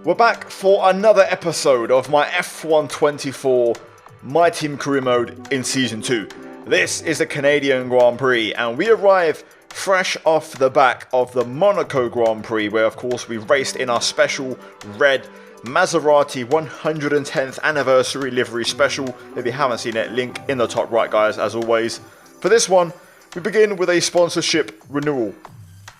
We're back for another episode of my F1 24 My Team Career Mode in Season 2. This is the Canadian Grand Prix, and we arrive fresh off the back of the Monaco Grand Prix, where of course we raced in our special red Maserati 110th anniversary livery special. If you haven't seen it, link in the top right, guys, as always. For this one, we begin with a sponsorship renewal,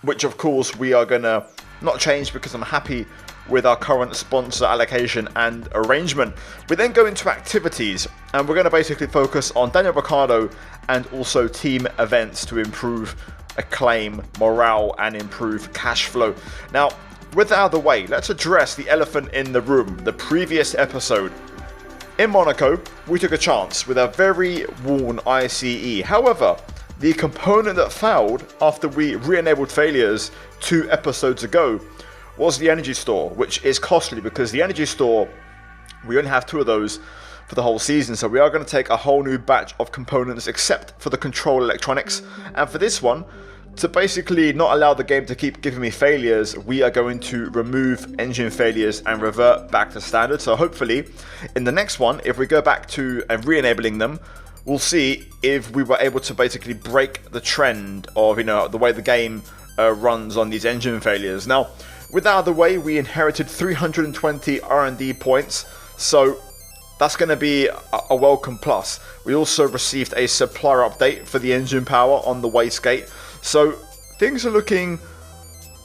which of course we are gonna not change because I'm happy with our current sponsor allocation and arrangement. We then go into activities, and we're going to basically focus on Daniel Ricciardo and also team events to improve acclaim, morale, and improve cash flow. Now, with that out of the way, let's address the elephant in the room, the previous episode. In Monaco, we took a chance with a very worn ICE. However, the component that failed after we re-enabled failures 2 episodes ago was the energy store, which is costly because the energy store, we only have 2 of those for the whole season. So we are going to take a whole new batch of components except for the control electronics. And for this one, to basically not allow the game to keep giving me failures, we are going to remove engine failures and revert back to standard. So hopefully in the next one, if we go back to re-enabling them, we'll see if we were able to basically break the trend of, the way the game runs on these engine failures. Now, with that out of the way, we inherited 320 R&D points, so that's going to be a welcome plus. We also received a supplier update for the engine power on the wastegate, so things are looking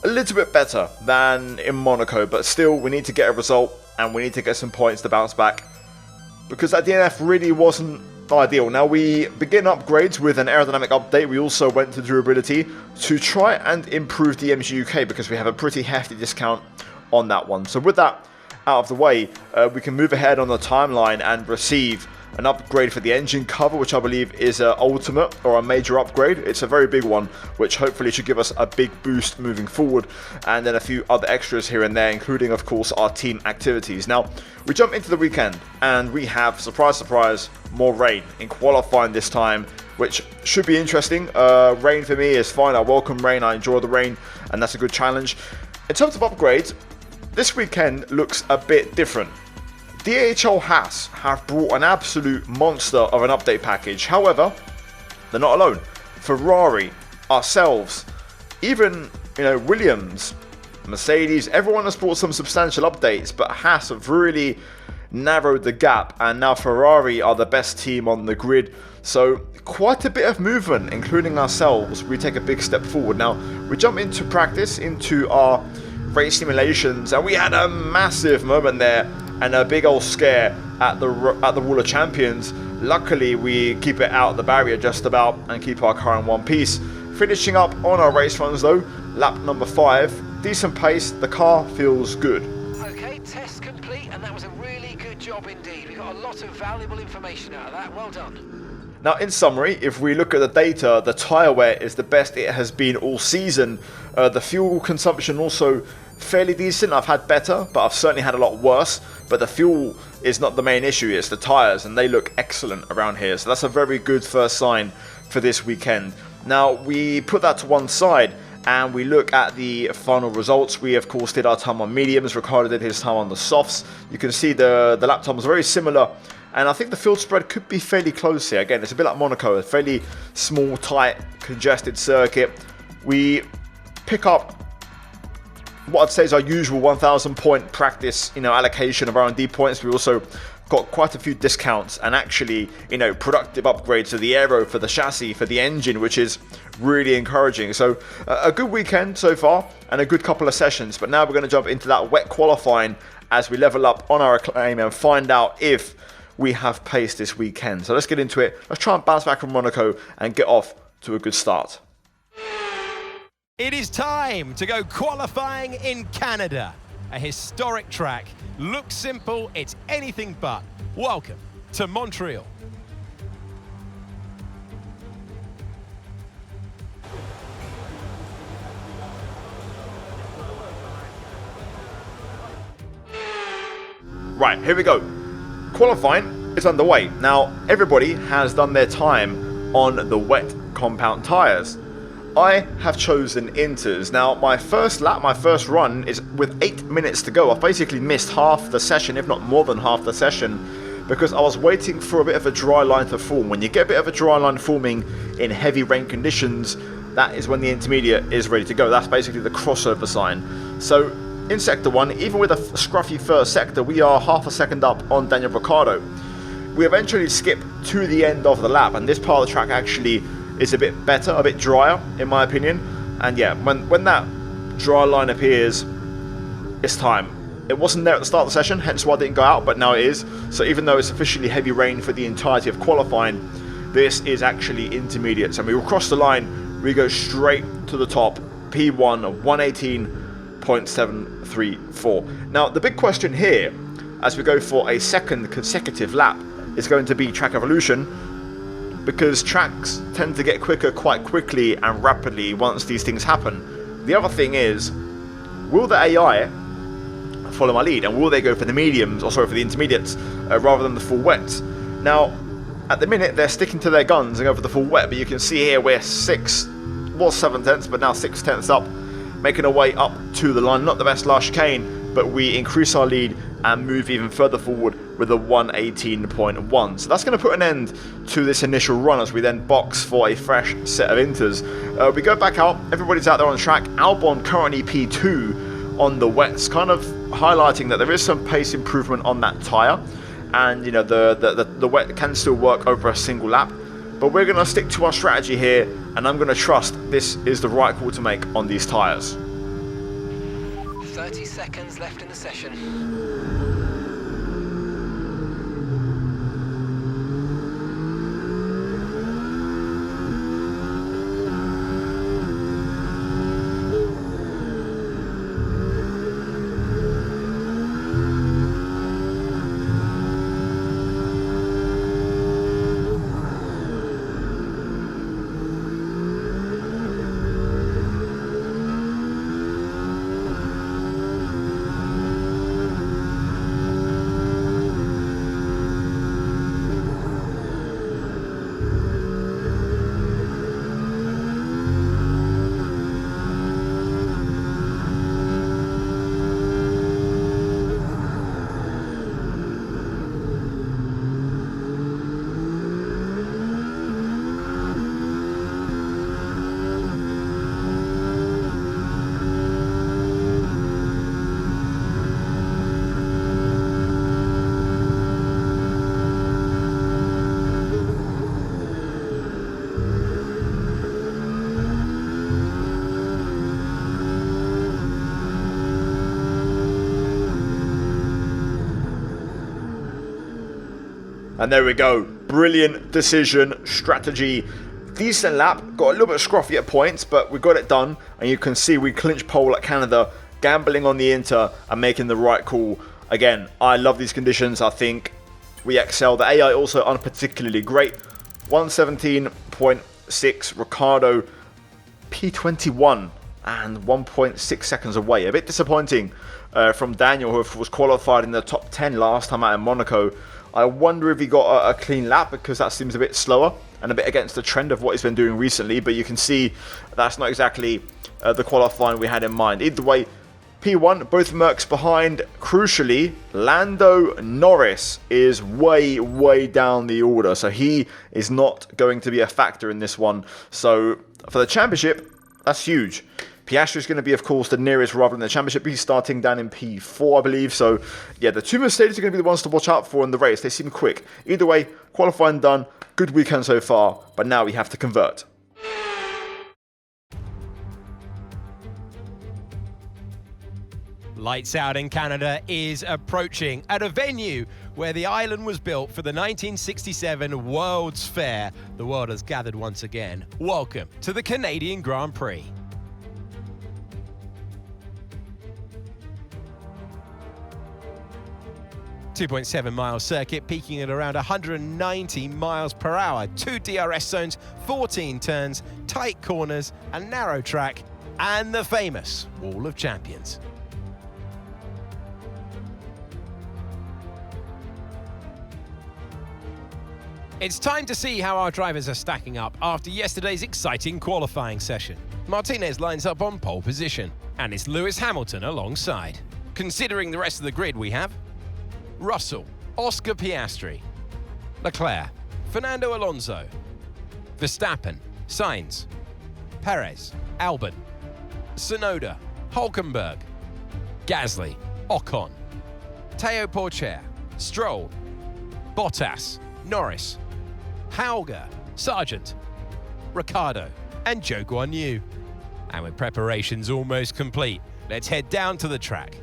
a little bit better than in Monaco, but still we need to get a result and we need to get some points to bounce back, because that DNF really wasn't ideal. Now, we begin upgrades with an aerodynamic update. We also went to durability to try and improve the MGUK because we have a pretty hefty discount on that one. So with that out of the way, we can move ahead on the timeline and receive an upgrade for the engine cover, which I believe is an ultimate or a major upgrade. It's a very big one, which hopefully should give us a big boost moving forward, and then a few other extras here and there, including of course our team activities. Now, we jump into the weekend and we have, surprise surprise, more rain in qualifying this time, which should be interesting. Rain for me is fine. I welcome rain, I enjoy the rain, and that's a good challenge. In terms of upgrades, this weekend looks a bit different. DHL Haas have brought an absolute monster of an update package. However, they're not alone. Ferrari, ourselves, even Williams, Mercedes, everyone has brought some substantial updates, but Haas have really narrowed the gap, and now Ferrari are the best team on the grid. So quite a bit of movement, including ourselves. We take a big step forward. Now we jump into practice, into our race simulations, and we had a massive moment there and a big old scare at the Wall of Champions. Luckily, we keep it out the barrier just about and keep our car in one piece. Finishing up on our race runs though, lap number 5, decent pace, the car feels good. Okay, test complete, and that was a really good job indeed. We got a lot of valuable information out of that, well done. Now, in summary, if we look at the data, the tyre wear is the best it has been all season. The fuel consumption also fairly decent. I've had better, but I've certainly had a lot worse. But the fuel is not the main issue, it's the tyres, and they look excellent around here. So that's a very good first sign for this weekend. Now, we put that to one side and we look at the final results. We of course did our time on mediums, Ricciardo did his time on the softs. You can see the lap time was very similar, and I think the field spread could be fairly close here. Again, it's a bit like Monaco, a fairly small, tight, congested circuit. We pick up what I'd say is our usual 1,000 point practice, allocation of R&D points. We also got quite a few discounts and actually, productive upgrades to the aero, for the chassis, for the engine, which is really encouraging. So a good weekend so far and a good couple of sessions. But now we're going to jump into that wet qualifying as we level up on our acclaim and find out if we have pace this weekend. So let's get into it. Let's try and bounce back from Monaco and get off to a good start. It is time to go qualifying in Canada. A historic track. Looks simple, it's anything but. Welcome to Montreal. Right, here we go. Qualifying is underway. Now, everybody has done their time on the wet compound tyres. I have chosen inters. Now, my first run is with 8 minutes to go. I've basically missed half the session, if not more than half the session, because I was waiting for a bit of a dry line to form. When you get a bit of a dry line forming in heavy rain conditions, that is when the intermediate is ready to go. That's basically the crossover sign. So, in Sector 1, even with a scruffy first sector, we are half a second up on Daniel Ricciardo. We eventually skip to the end of the lap, and this part of the track actually is a bit better, a bit drier, in my opinion. And yeah, when that dry line appears, it's time. It wasn't there at the start of the session, hence why I didn't go out, but now it is. So even though it's officially heavy rain for the entirety of qualifying, this is actually intermediates. And we will cross the line, we go straight to the top, P1 118.734. Now, the big question here, as we go for a second consecutive lap, is going to be track evolution, because tracks tend to get quicker quite quickly and rapidly once these things happen. The other thing is, will the AI follow my lead, and will they go for the mediums, or sorry, for the intermediates, rather than the full wets? Now, at the minute, they're sticking to their guns and go for the full wet, but you can see here we're 7 tenths, but now 6 tenths up, making our way up to the line. Not the best last chicane, but we increase our lead and move even further forward with a 118.1. So that's going to put an end to this initial run as we then box for a fresh set of inters. We go back out, everybody's out there on track. Albon currently P2 on the wets, kind of highlighting that there is some pace improvement on that tyre, and you know the wet can still work over a single lap. But we're going to stick to our strategy here, and I'm going to trust this is the right call to make on these tyres. 30 seconds left in the session. And there we go. Brilliant decision, strategy. Decent lap. Got a little bit scruffy at points, but we got it done. And you can see we clinched pole at Canada, gambling on the Inter and making the right call. Again, I love these conditions. I think we excel. The AI also aren't particularly great. 117.6. Ricciardo P21 and 1.6 seconds away. A bit disappointing from Daniel, who was qualified in the top 10 last time out in Monaco. I wonder if he got a clean lap, because that seems a bit slower and a bit against the trend of what he's been doing recently. But you can see that's not exactly the qualifying we had in mind. Either way, P1, both Mercs behind. Crucially, Lando Norris is way down the order, so he is not going to be a factor in this one. So for the championship, that's huge. Piastri is going to be, of course, the nearest rival in the championship. He's starting down in P4, I believe. So, yeah, the two Mercedes are going to be the ones to watch out for in the race. They seem quick. Either way, qualifying done. Good weekend so far. But now we have to convert. Lights Out in Canada is approaching at a venue where the island was built for the 1967 World's Fair. The world has gathered once again. Welcome to the Canadian Grand Prix. .7-mile circuit peaking at around 190 miles per hour. 2 DRS zones, 14 turns, tight corners, a narrow track, and the famous Wall of Champions. It's time to see how our drivers are stacking up after yesterday's exciting qualifying session. Martinez lines up on pole position, and it's Lewis Hamilton alongside. Considering the rest of the grid we have Russell, Oscar Piastri, Leclerc, Fernando Alonso, Verstappen, Sainz, Perez, Albon, Tsunoda, Hülkenberg, Gasly, Ocon, Teo Porcher, Stroll, Bottas, Norris, Hauger, Sargent, Ricciardo, and Zhou Guanyu. And with preparations almost complete, let's head down to the track.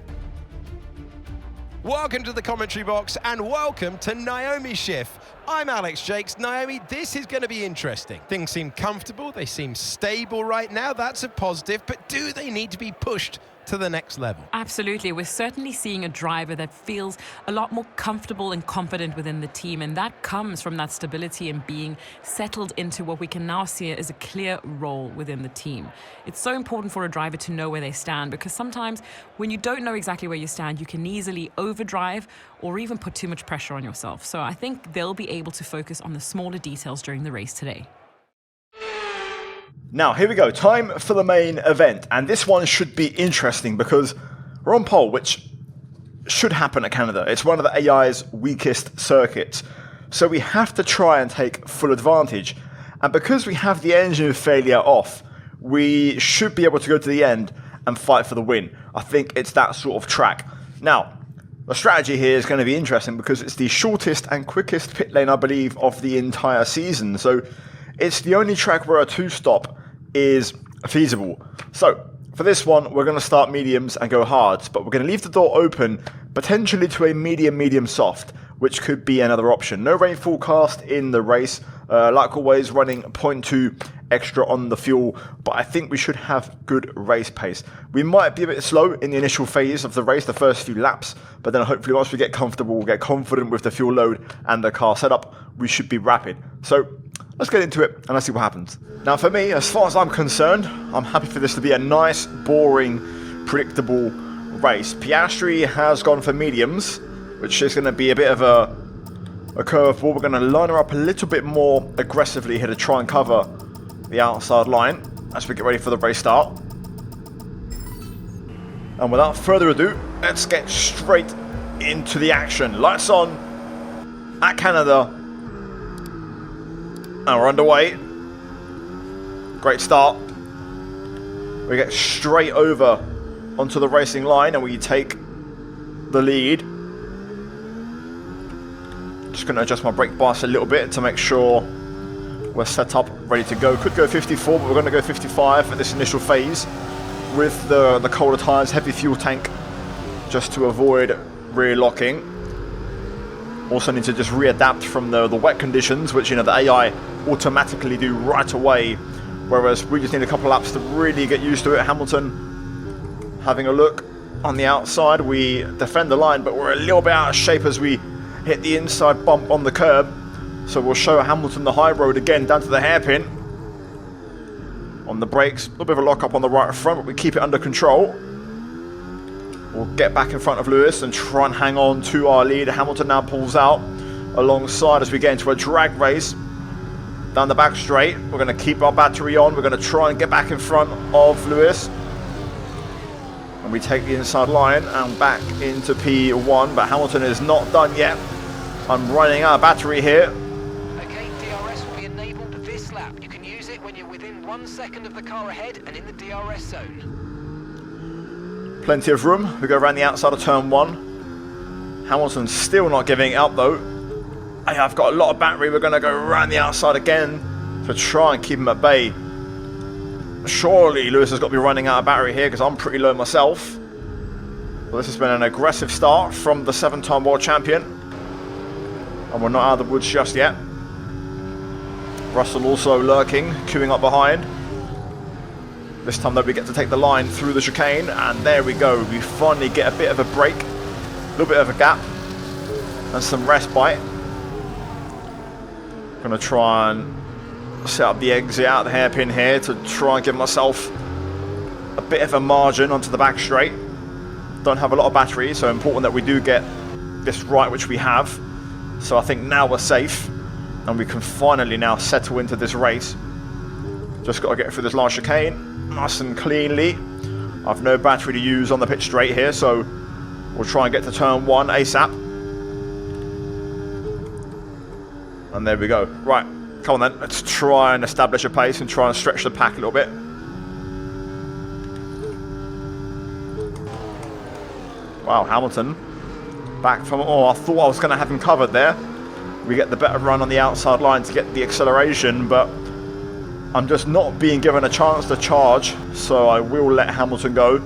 Welcome to the commentary box and welcome to Naomi Schiff. I'm Alex Jakes. Naomi, this is going to be interesting. Things seem comfortable, they seem stable right now. That's a positive, but do they need to be pushed to the next level? Absolutely. We're certainly seeing a driver that feels a lot more comfortable and confident within the team, and that comes from that stability and being settled into what we can now see as a clear role within the team. It's so important for a driver to know where they stand, because sometimes when you don't know exactly where you stand, you can easily overdrive or even put too much pressure on yourself. So I think they'll be able to focus on the smaller details during the race today. Now, here we go. Time for the main event. And this one should be interesting because we're on pole, which should happen at Canada. It's one of the AI's weakest circuits. So we have to try and take full advantage. And because we have the engine failure off, we should be able to go to the end and fight for the win. I think it's that sort of track. Now, the strategy here is going to be interesting because it's the shortest and quickest pit lane, I believe, of the entire season. So it's the only track where a two-stop is feasible. So for this one, we're going to start mediums and go hards, but we're going to leave the door open potentially to a medium soft, which could be another option. No rain forecast in the race, like always running 0.2 extra on the fuel, but I think we should have good race pace. We might be a bit slow in the initial phase of the race, the first few laps, but then hopefully once we get comfortable, we'll get confident with the fuel load and the car setup, we should be rapid. So let's get into it and let's see what happens. Now for me, as far as I'm concerned, I'm happy for this to be a nice, boring, predictable race. Piastri has gone for mediums, which is going to be a bit of a curveball. We're going to line her up a little bit more aggressively here to try and cover the outside line as we get ready for the race start. And without further ado, let's get straight into the action. Lights on at Canada. And we're underway. Great start. We get straight over onto the racing line and we take the lead. Just going to adjust my brake bias a little bit to make sure we're set up, ready to go. Could go 54, but we're going to go 55 at this initial phase with the colder tyres, heavy fuel tank, just to avoid rear locking. Also need to just readapt from the wet conditions, which the AI automatically do right away, whereas we just need a couple laps to really get used to it. Hamilton having a look on the outside. We defend the line, but we're a little bit out of shape as we hit the inside bump on the curb. So we'll show Hamilton the high road again down to the hairpin. On the brakes, a little bit of a lock up on the right front, but we keep it under control. We'll get back in front of Lewis and try and hang on to our lead. Hamilton now pulls out alongside as we get into a drag race down the back straight. We're going to keep our battery on. We're going to try and get back in front of Lewis. And we take the inside line and back into P1, but Hamilton is not done yet. I'm running out of battery here. Okay, DRS will be enabled this lap. You can use it when you're within 1 second of the car ahead and in the DRS zone. Plenty of room. We go around the outside of turn 1. Hamilton's still not giving it up though. I've got a lot of battery. We're going to go around the outside again to try and keep him at bay. Surely Lewis has got to be running out of battery here because I'm pretty low myself. Well, this has been an aggressive start from the 7-time world champion. And we're not out of the woods just yet. Russell also lurking, queuing up behind. This time though we get to take the line through the chicane, and there we go. We finally get a bit of a break, a little bit of a gap, and some respite. Gonna try and set up the exit out the hairpin here to try and give myself a bit of a margin onto the back straight. Don't have a lot of battery, so important that we do get this right, which we have. So I think now we're safe, and we can finally now settle into this race. Just got to get through this last chicane nice and cleanly. I've no battery to use on the pit straight here, so we'll try and get to turn 1 ASAP. And there we go. Right, come on then. Let's try and establish a pace and try and stretch the pack a little bit. Wow, Hamilton back from... Oh, I thought I was going to have him covered there. We get the better run on the outside line to get the acceleration, but I'm just not being given a chance to charge, so I will let Hamilton go.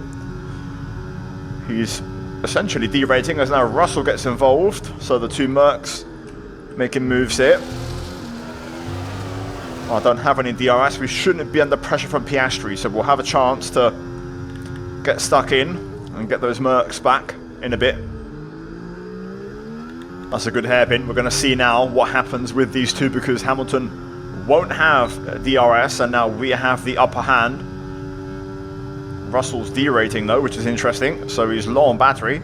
He's essentially derating as now Russell gets involved, so the two Mercs making moves here. I don't have any DRS. We shouldn't be under pressure from Piastri, so we'll have a chance to get stuck in and get those Mercs back in a bit. That's a good hairpin. We're going to see now what happens with these two, because Hamilton won't have DRS and now we have the upper hand. Russell's derating though, which is interesting, so he's low on battery.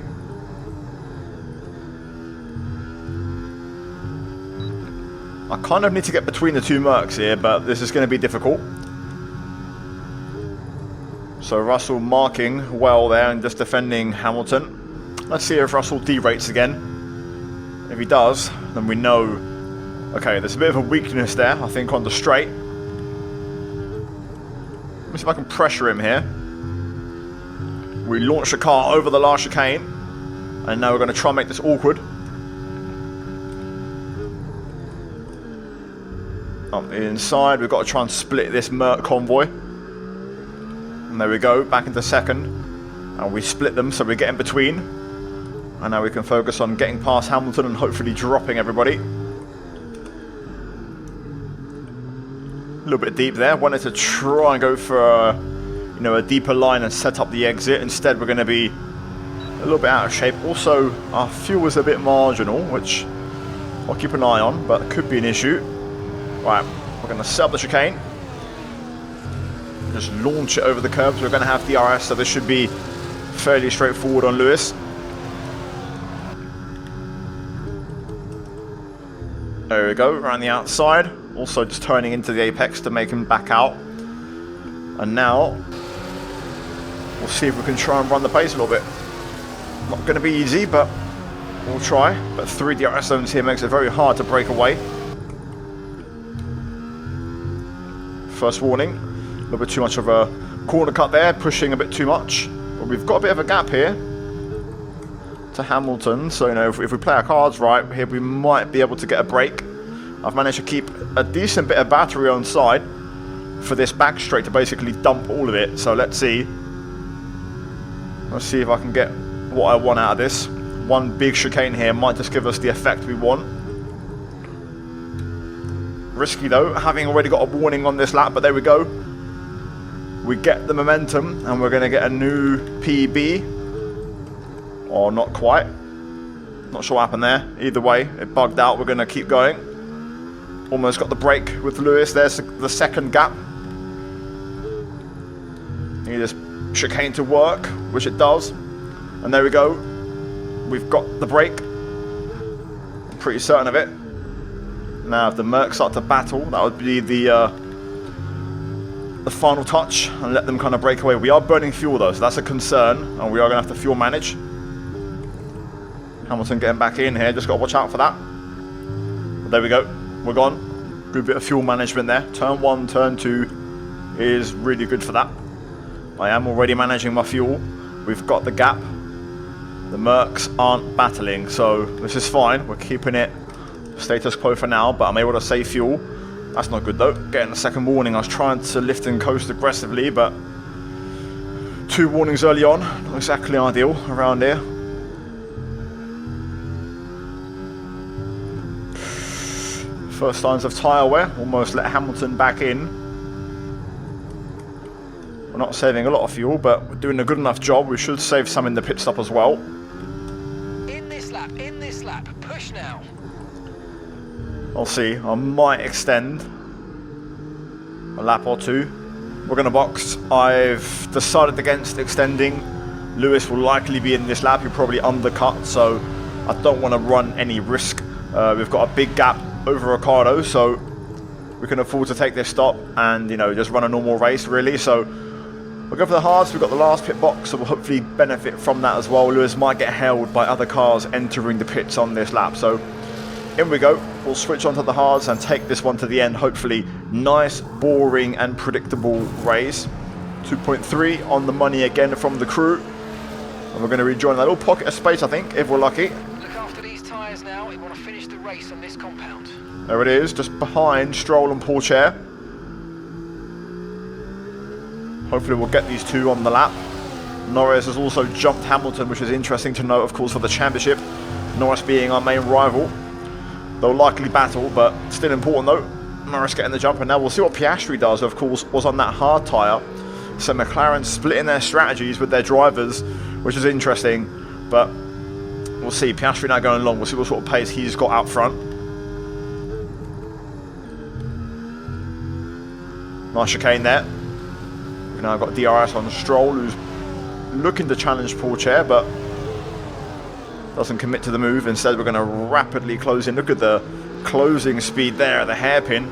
I kind of need to get between the two Mercs here, but this is going to be difficult. So Russell marking well there and just defending Hamilton. Let's see if Russell derates again. If he does, then we know, okay, there's a bit of a weakness there, I think, on the straight. Let me see if I can pressure him here. We launch the car over the last chicane, and now we're going to try and make this awkward. Up the inside, we've got to try and split this Merc convoy. And there we go, back into second. And we split them, so we get in between. And now we can focus on getting past Hamilton and hopefully dropping everybody. A little bit deep there. Wanted to try and go for a deeper line and set up the exit. Instead, we're going to be a little bit out of shape. Also, our fuel is a bit marginal, which I'll keep an eye on, but it could be an issue. Right, we're going to set up the chicane. Just launch it over the curbs. We're going to have DRS, so this should be fairly straightforward on Lewis. There we go, around the outside. Also just turning into the apex to make him back out. And now, we'll see if we can try and run the pace a little bit. Not going to be easy, but we'll try. But 3 DRS zones here makes it very hard to break away. First warning, a little bit too much of a corner cut there, pushing a bit too much. But we've got a bit of a gap here to Hamilton, so if we play our cards right here, we might be able to get a break. I've managed to keep a decent bit of battery on side for this back straight to basically dump all of it. So let's see if I can get what I want out of this. One big chicane here might just give us the effect we want. Risky though, having already got a warning on this lap, but there we go. We get the momentum and we're going to get a new PB. Or not quite. Not sure what happened there. Either way, it bugged out. We're going to keep going. Almost got the break with Lewis. There's the second gap. Need this chicane to work, which it does. And there we go. We've got the break. I'm pretty certain of it. Now, if the Mercs start to battle, that would be the final touch and let them kind of break away. We are burning fuel though, so that's a concern, and we are going to have to fuel manage. Hamilton getting back in here, just got to watch out for that. But there we go, we're gone. Good bit of fuel management there. Turn 1, turn 2 is really good for that. I am already managing my fuel. We've got the gap. The Mercs aren't battling, so this is fine. We're keeping it status quo for now, but I'm able to save fuel. That's not good though. Getting a second warning. I was trying to lift and coast aggressively, but 2 warnings early on. Not exactly ideal around here. First signs of tyre wear, almost let Hamilton back in. We're not saving a lot of fuel, but we're doing a good enough job. We should save some in the pit stop as well. In this lap, push now. I'll see, I might extend a lap or 2. We're going to box. I've decided against extending. Lewis will likely be in this lap, he'll probably undercut, so I don't want to run any risk. We've got a big gap over Ricardo, so we can afford to take this stop and, you know, just run a normal race, really. So we'll go for the hards. We've got the last pit box, so we'll hopefully benefit from that as well. Lewis might get held by other cars entering the pits on this lap. So in we go. We'll switch onto the hards and take this one to the end. Hopefully, nice, boring and predictable race. 2.3 on the money again from the crew. And we're going to rejoin that little pocket of space, I think, if we're lucky. Look after these tyres now. We want to finish the race on this compound. There it is, just behind Stroll and Pourchaire. Hopefully we'll get these two on the lap. Norris has also jumped Hamilton, which is interesting to note, of course, for the championship. Norris being our main rival. They'll likely battle, but still important though. Norris getting the jump, and now we'll see what Piastri does, of course, was on that hard tyre. So McLaren splitting their strategies with their drivers, which is interesting, but we'll see. Piastri now going long. We'll see what sort of pace he's got out front. Nice chicane there. We've now got DRS on Stroll, who's looking to challenge Pourchaire, but doesn't commit to the move. Instead, we're going to rapidly close in. Look at the closing speed there, the hairpin.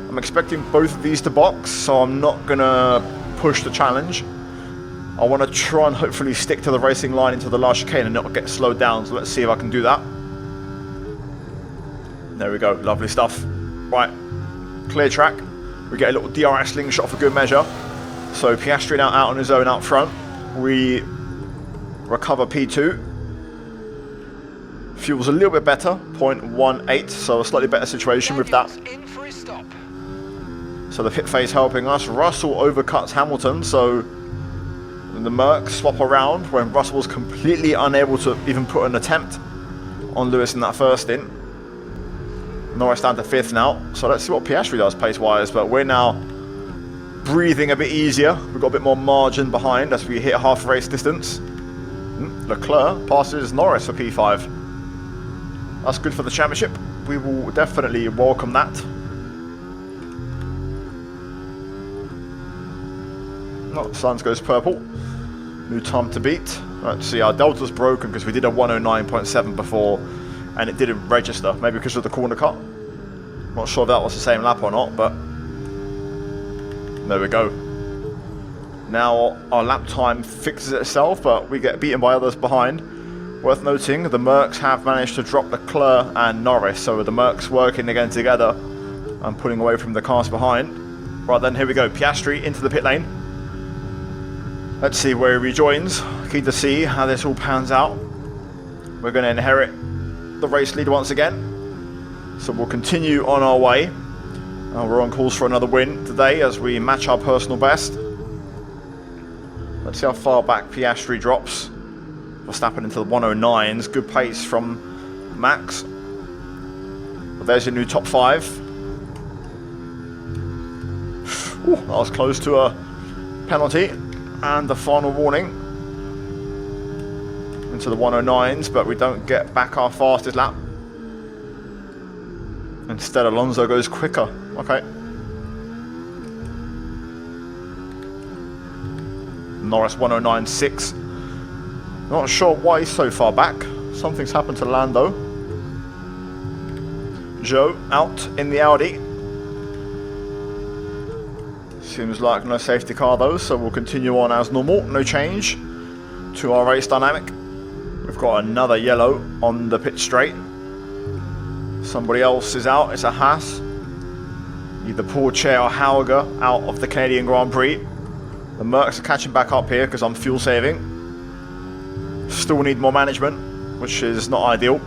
I'm expecting both of these to box, so I'm not going to push the challenge. I want to try and hopefully stick to the racing line into the last chicane and not get slowed down. So let's see if I can do that. There we go. Lovely stuff. Right. Clear track. We get a little DRS slingshot for good measure. So Piastri now out on his own out front. We recover P2. Fuel's a little bit better, 0.18, so a slightly better situation with that. In for his stop. So the pit phase helping us. Russell overcuts Hamilton, so the Mercs swap around when Russell was completely unable to even put an attempt on Lewis in that first stint. Norris down to 5th now, so let's see what Piastri does pace-wise, but we're now breathing a bit easier. We've got a bit more margin behind as we hit half race distance. Leclerc passes Norris for P5. That's good for the championship. We will definitely welcome that. Oh, Sainz goes purple. New time to beat. Let's see, our delta's broken because we did a 109.7 before and it didn't register. Maybe because of the corner cut. Not sure if that was the same lap or not, but there we go. Now our lap time fixes itself, but we get beaten by others behind. Worth noting, the Mercs have managed to drop Leclerc and Norris, so the Mercs working again together and pulling away from the cars behind. Right then, here we go. Piastri into the pit lane. Let's see where he rejoins. Keen to see how this all pans out. We're going to inherit the race lead once again. So we'll continue on our way. We're on course for another win today as we match our personal best. Let's see how far back Piastri drops. Verstappen into the 109s. Good pace from Max. But there's your new top 5. Ooh, that was close to a penalty. And the final warning. Into the 109s, but we don't get back our fastest lap. Instead, Alonso goes quicker. Okay. Norris 109.6. Not sure why he's so far back. Something's happened to Lando. Joe out in the Audi. Seems like no safety car though, so we'll continue on as normal. No change to our race dynamic. We've got another yellow on the pit straight. Somebody else is out. It's a Haas. Either Pourchaire or Hauger out of the Canadian Grand Prix. The Mercs are catching back up here because I'm fuel saving. Still need more management, which is not ideal.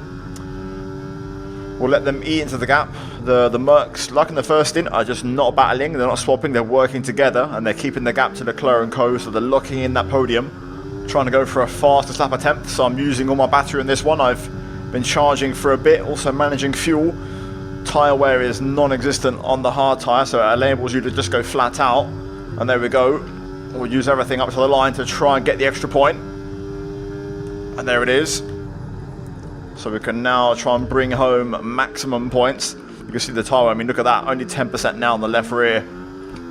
We'll let them eat into the gap. The Mercs, like in the first stint, are just not battling. They're not swapping. They're working together, and they're keeping the gap to Leclerc and co. So they're locking in that podium, trying to go for a fastest lap attempt. So I'm using all my battery in this one. I've been charging for a bit, also managing fuel. Tyre wear is non-existent on the hard tyre, so it enables you to just go flat out. And there we go. We'll use everything up to the line to try and get the extra point. And there it is. So we can now try and bring home maximum points. You can see the tyre, I mean, look at that. Only 10% now on the left rear.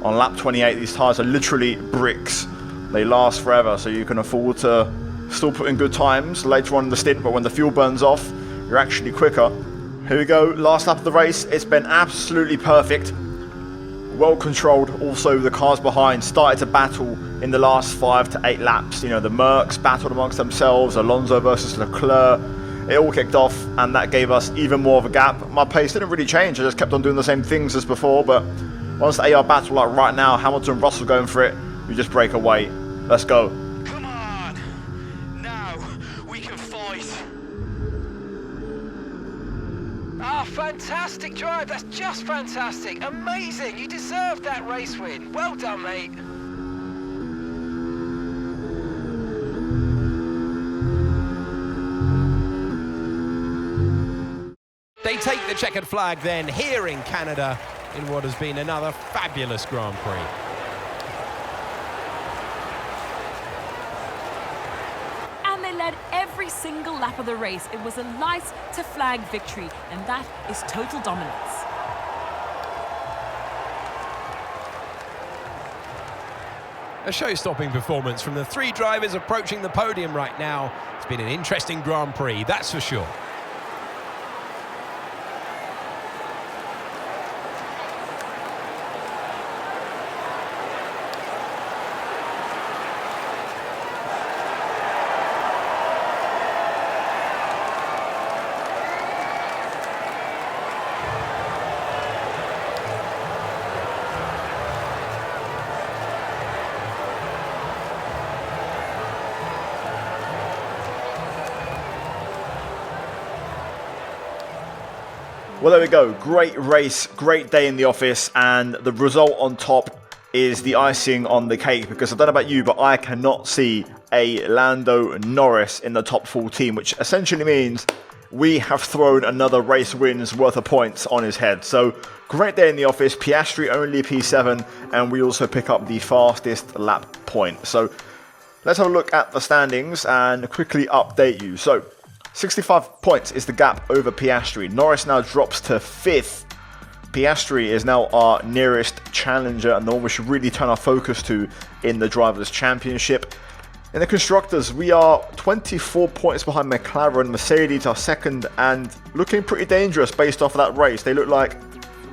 On lap 28, these tyres are literally bricks. They last forever, so you can afford to still put in good times later on in the stint, but when the fuel burns off, you're actually quicker. Here we go, last lap of the race. It's been absolutely perfect. Well controlled. Also, the cars behind started to battle in the last 5 to 8 laps. You know, the Mercs battled amongst themselves, Alonso versus Leclerc. It all kicked off, and that gave us even more of a gap. My pace didn't really change. I just kept on doing the same things as before, but once the AR battle, like right now, Hamilton, Russell going for it, we just break away. Let's go. Come on! Now we can fight. Ah, fantastic drive. That's just fantastic. Amazing. You deserved that race win. Well done, mate. They take the checkered flag then here in Canada in what has been another fabulous Grand Prix. And they led every single lap of the race. It was a light to flag victory, and that is total dominance. A show-stopping performance from the 3 drivers approaching the podium right now. It's been an interesting Grand Prix, that's for sure. Well, there we go. Great race, great day in the office, and the result on top is the icing on the cake, because I don't know about you, but I cannot see a Lando Norris in the top 14, which essentially means we have thrown another race wins worth of points on his head. So great day in the office. Piastri only P7, and we also pick up the fastest lap point. So let's have a look at the standings and quickly update you. So 65 points is the gap over Piastri. Norris now drops to 5th. Piastri is now our nearest challenger and the one we should really turn our focus to in the Drivers' Championship. In the Constructors, we are 24 points behind McLaren. Mercedes are second and looking pretty dangerous based off of that race. They look like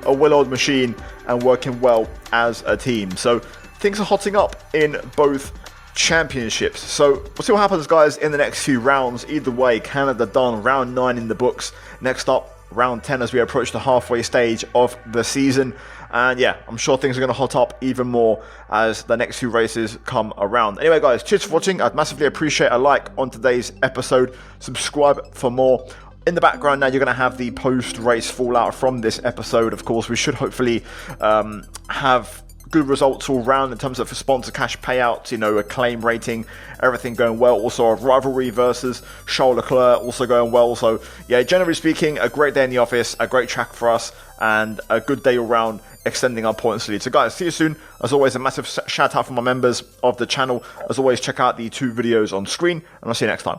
a well-oiled machine and working well as a team. So things are hotting up in both championships. So we'll see what happens, guys, in the next few rounds. Either way, Canada done, round 9 in the books. Next up, round 10 as we approach the halfway stage of the season. And yeah, I'm sure things are going to hot up even more as the next few races come around. Anyway, guys, cheers for watching. I'd massively appreciate a like on today's episode. Subscribe for more. In the background now, you're going to have the post-race fallout from this episode. Of course, we should hopefully have good results all round in terms of sponsor cash payouts, you know, acclaim rating, everything going well. Also, a rivalry versus Charles Leclerc also going well. So yeah, generally speaking, a great day in the office, a great track for us, and a good day all round, extending our points lead. So guys, see you soon. As always, a massive shout out for my members of the channel. As always, check out the 2 videos on screen, and I'll see you next time.